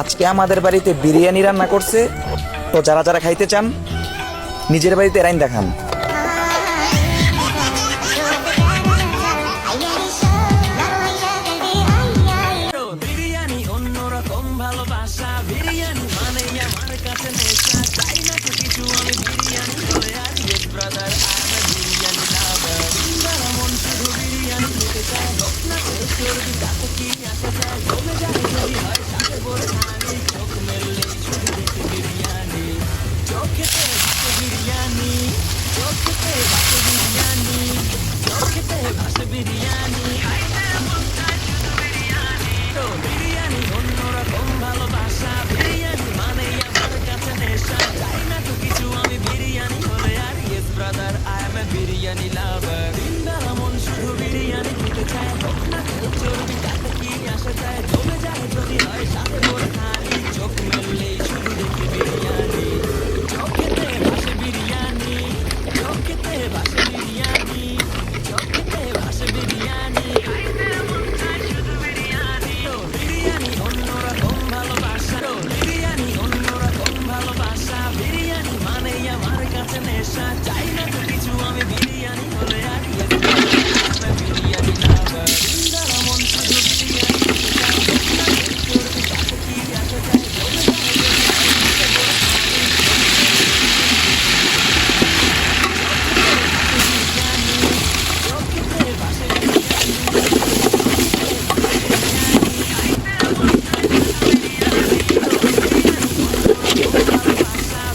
আজকে আমাদের বাড়িতে বিরিয়ানি রান্না করছে। তো যারা যারা খাইতে চান নিজের বাড়িতে রাইন দেখান। বিরিয়ানি অন্যরকম ভালোবাসা, বিরিয়ানি মানে আমার কাছে নেশা, চাই না তো কিছু আমি বিরিয়ানি হলে আর yes brother I am biryani lover. সারা মন শুধু বিরিয়ানি খেতে চায়, হোক না তেল চর্বি তাতে কি আসে যায়, জমে যায় যদি হয় সাথে বড় খানি, চোখ মেললেই শুধু দেখি বিরিয়ানি, চোখেতে ভাসে বিরিয়ানি, চোখেতে ভাসে বিরিয়ানি, চোখেতে ভাসে বিরিয়ানি, বিরিয়ানি অন্যরকম ভালোবাসা, বিরিয়ানি মানে আমার কাছে নেশা, চাই না তো কিছু আমি বিরিয়ানি হলে আর yes brother I M A biryani লাভার। দিনবেলা মন শুধু বিরিয়ানি খেতে চায়, হোক না তেল চর্বি তাতে কি আসে যায়, জমে যায় যদি হয় সাথে বড় খানি, চোখ মেললেই শুধু দেখি বিরিয়ানি, চোখেতে ভাসে বিরিয়ানি, চোখেতে ভাসে বিরিয়ানি, চোখেতে ভাসে বিরিয়ানি, বিরিয়ানি অন্যরকম ভালোবাসা, বিরিয়ানি অন্যরকম ভালোবাসা, বিরিয়ানি মানে আমার কাছে নেশা, চাই না তো কিছু আমি বিরিয়ানি হলে আর ইয়েস ব্রাদার বিরিয়ানি লাভার। দিনবেলা মন শুধু বিরিয়ানি খেতে চায়, হোক না তেল চর্বি তাতে কি আসে যায়, জমে যায় চোখেতে ভাসে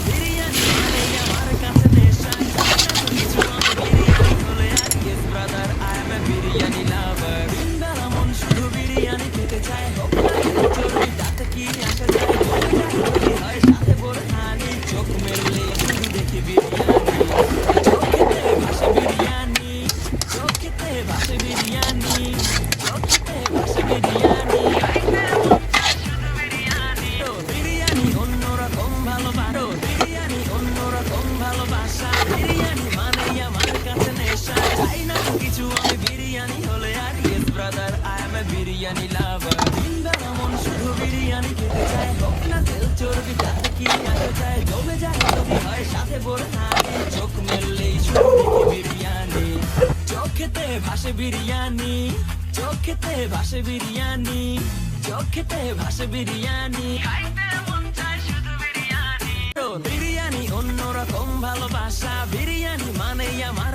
বিরিয়ানি মানে আমার কাছে নেশা, চাই না তো কিছু আমি বিরিয়ানি হলে আর yes brother I M A biryani লাভার। দিনবেলা মন শুধু বিরিয়ানি খেতে চায়, হোক না তেল চর্বি তাতে কি আসে যায়, জমে যায় যদি হয় সাথে বড় খানি, চোখ মেললেই শুধু দেখি বিরিয়ানি, চোখেতে ভাসে বিরিয়ানি, চোখেতে ভাসে বিরিয়ানি, চোখেতে ভাসে বিরিয়ানি, বিরিয়ানি অন্যরকম ভালোবাসা, বিরিয়ানি অন্যরকম ভালোবাসা, বিরিয়ানি মানে আমার কাছে নেশা, চাই না তো কিছু আমি বিরিয়ানি হলে আর yes brother I M A biryani লাভার। দিনবেলা মন শুধু বিরিয়ানি খেতে চায়, হোক না তেল চর্বি তাতে কি আসে যায়, জমে যায় যদি হয় সাথে বড় খানি, চোখ মেললেই শুধু দেখি বিরিয়ানি, চোখেতে ভাসে বিরিয়ানি, চোখেতে ভাসে বিরিয়ানি, চোখেতে ভাসে বিরিয়ানি, বিরিয়ানি অন্যরকম ভালোবাসা, বিরিয়ানি মানে আমার